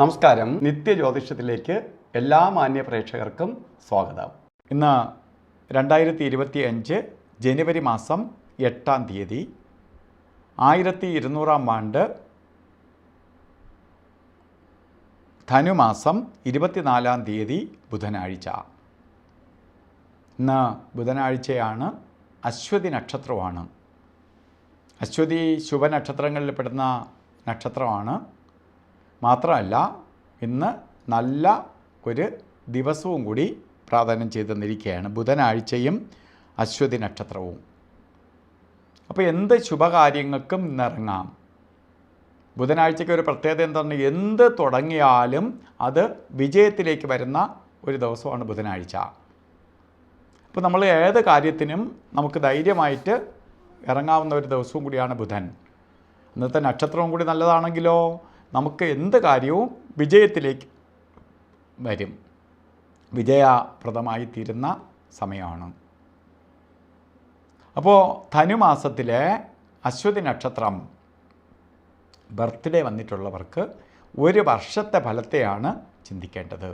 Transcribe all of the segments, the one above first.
നമസ്കാരം. നിത്യജ്യോതിഷത്തിലേക്ക് എല്ലാ മാന്യ പ്രേക്ഷകർക്കും സ്വാഗതം. ഇന്ന് 2025 ജനുവരി മാസം 8-ാം തീയതി 1200-ാം ആണ്ട് ധനുമാസം 24-ാം തീയതി ബുധനാഴ്ച. ഇന്ന് ബുധനാഴ്ചയാണ്. അശ്വതി നക്ഷത്രമാണ്. അശ്വതി ശുഭനക്ഷത്രങ്ങളിൽ പെടുന്ന നക്ഷത്രമാണ്. മാത്രമല്ല ഇന്ന് നല്ല ഒരു ദിവസവും കൂടി പ്രാധാന്യം ചെയ്ത് തന്നിരിക്കുകയാണ്, ബുധനാഴ്ചയും അശ്വതി നക്ഷത്രവും. അപ്പോൾ എന്ത് ശുഭകാര്യങ്ങൾക്കും ഇന്നിറങ്ങാം. ബുധനാഴ്ചയ്ക്ക് ഒരു പ്രത്യേകത എന്താണ്? എന്ത് തുടങ്ങിയാലും അത് വിജയത്തിലേക്ക് വരുന്ന ഒരു ദിവസമാണ് ബുധനാഴ്ച. അപ്പോൾ നമ്മൾ ഏത് കാര്യത്തിനും നമുക്ക് ധൈര്യമായിട്ട് ഇറങ്ങാവുന്ന ഒരു ദിവസവും കൂടിയാണ് ബുധൻ. ഇന്നത്തെ നക്ഷത്രവും കൂടി നല്ലതാണെങ്കിലോ നമുക്ക് എന്ത് കാര്യവും വിജയത്തിലേക്ക് വരും, വിജയപ്രദമായി തീരുന്ന സമയമാണ്. അപ്പോൾ ധനുമാസത്തിലെ അശ്വതി നക്ഷത്രം ബർത്ത്ഡേ വന്നിട്ടുള്ളവർക്ക് ഒരു വർഷത്തെ ഫലത്തെയാണ് ചിന്തിക്കേണ്ടത്.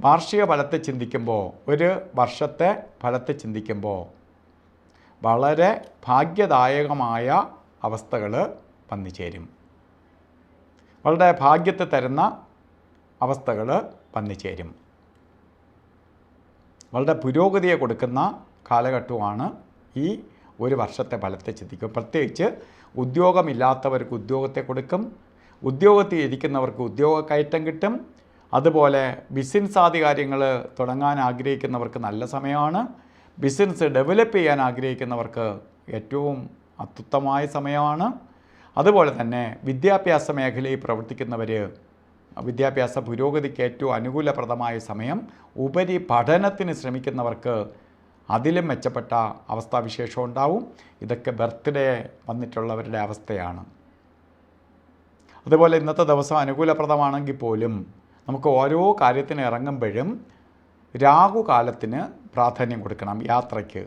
വാർഷിക ഫലത്തെ ചിന്തിക്കുമ്പോൾ, ഒരു വർഷത്തെ ഫലത്തെ ചിന്തിക്കുമ്പോൾ വളരെ ഭാഗ്യദായകമായ അവസ്ഥകൾ വന്നു ചേരും. വളരെ ഭാഗ്യത്തെ തരുന്ന അവസ്ഥകൾ വന്നു ചേരും. വളരെ പുരോഗതിയെ കൊടുക്കുന്ന കാലഘട്ടമാണ് ഈ ഒരു വർഷത്തെ ഫലത്തെ ചിന്തിക്കും. പ്രത്യേകിച്ച് ഉദ്യോഗമില്ലാത്തവർക്ക് ഉദ്യോഗത്തെ കൊടുക്കും, ഉദ്യോഗത്തിൽ ഇരിക്കുന്നവർക്ക് ഉദ്യോഗ കയറ്റം കിട്ടും. അതുപോലെ ബിസിനസ് ആദി കാര്യങ്ങൾ തുടങ്ങാൻ ആഗ്രഹിക്കുന്നവർക്ക് നല്ല സമയമാണ്. ബിസിനസ് ഡെവലപ്പ് ചെയ്യാൻ ആഗ്രഹിക്കുന്നവർക്ക് ഏറ്റവും അത്യുത്തമമായ സമയമാണ്. അതുപോലെ തന്നെ വിദ്യാഭ്യാസ മേഖലയിൽ പ്രവർത്തിക്കുന്നവർ വിദ്യാഭ്യാസ പുരോഗതിക്ക് ഏറ്റവും അനുകൂലപ്രദമായ സമയം. ഉപരി പഠനത്തിന് ശ്രമിക്കുന്നവർക്ക് അതിലും മെച്ചപ്പെട്ട അവസ്ഥാവിശേഷം ഉണ്ടാവും. ഇതൊക്കെ ബർത്ത്ഡേ വന്നിട്ടുള്ളവരുടെ അവസ്ഥയാണ്. അതുപോലെ ഇന്നത്തെ ദിവസം അനുകൂലപ്രദമാണെങ്കിൽ പോലും നമുക്ക് ഓരോ കാര്യത്തിന് ഇറങ്ങുമ്പോഴും രാഹുകാലത്തിന് പ്രാധാന്യം കൊടുക്കണം. യാത്രയ്ക്ക്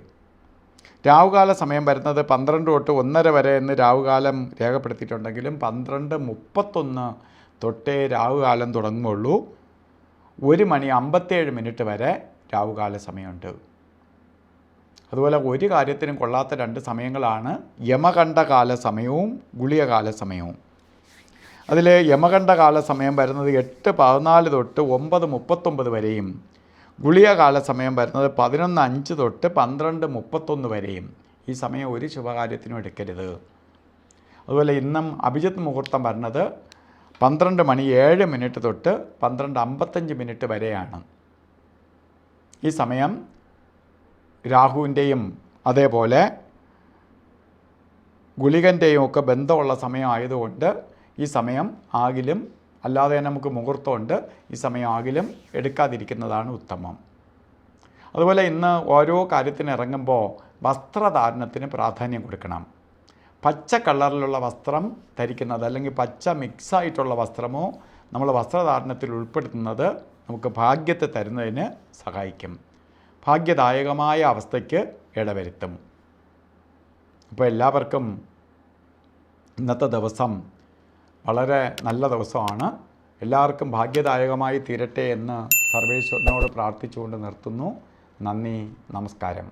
രാഹുകാല സമയം വരുന്നത് 12 തൊട്ട് 1:30 വരെ എന്ന് രാഹുകാലം രേഖപ്പെടുത്തിയിട്ടുണ്ടെങ്കിലും 12:31 തൊട്ടേ രാഹുകാലം തുടങ്ങുകയുള്ളൂ. 1:57 വരെ രാഹുകാല സമയമുണ്ട്. അതുപോലെ ഒരു കാര്യത്തിനും കൊള്ളാത്ത 2 സമയങ്ങളാണ് യമകണ്ഠകാല സമയവും ഗുളികകാല സമയവും. അതിൽ യമകണ്ഠകാല സമയം വരുന്നത് 8:14 തൊട്ട് 9:39 വരെയും ഗുളികകാല സമയം വരുന്നത് 11:05 തൊട്ട് 12:31 വരെയും. ഈ സമയം ഒരു ശുഭകാര്യത്തിനും എടുക്കരുത്. അതുപോലെ ഇന്നും അഭിജിത്ത് മുഹൂർത്തം വരുന്നത് 12:07 തൊട്ട് 12:55 വരെയാണ്. ഈ സമയം രാഹുവിൻ്റെയും അതേപോലെ ഗുളികൻ്റെയും ഒക്കെ ബന്ധമുള്ള സമയമായതുകൊണ്ട് ഈ സമയം ആകിലും, അല്ലാതെ തന്നെ നമുക്ക് മുഹൂർത്തമുണ്ട്, ഈ സമയം ആകിലും എടുക്കാതിരിക്കുന്നതാണ് ഉത്തമം. അതുപോലെ ഇന്ന് ഓരോ കാര്യത്തിന് ഇറങ്ങുമ്പോൾ വസ്ത്രധാരണത്തിന് പ്രാധാന്യം കൊടുക്കണം. പച്ച കളറിലുള്ള വസ്ത്രം ധരിക്കുന്നത് അല്ലെങ്കിൽ പച്ച മിക്സായിട്ടുള്ള വസ്ത്രമോ നമ്മൾ വസ്ത്രധാരണത്തിൽ ഉൾപ്പെടുത്തുന്നത് നമുക്ക് ഭാഗ്യത്തെ തരുന്നതിന് സഹായിക്കും, ഭാഗ്യദായകമായ അവസ്ഥയ്ക്ക് ഇടവരുത്തും. അപ്പോൾ എല്ലാവർക്കും ഇന്നത്തെ ദിവസം വളരെ നല്ല ദിവസമാണ്. എല്ലാവർക്കും ഭാഗ്യദായകമായി തീരട്ടെ എന്ന് സർവേശ്വരനോട് പ്രാർത്ഥിച്ചുകൊണ്ട് നിർത്തുന്നു. നന്ദി, നമസ്കാരം.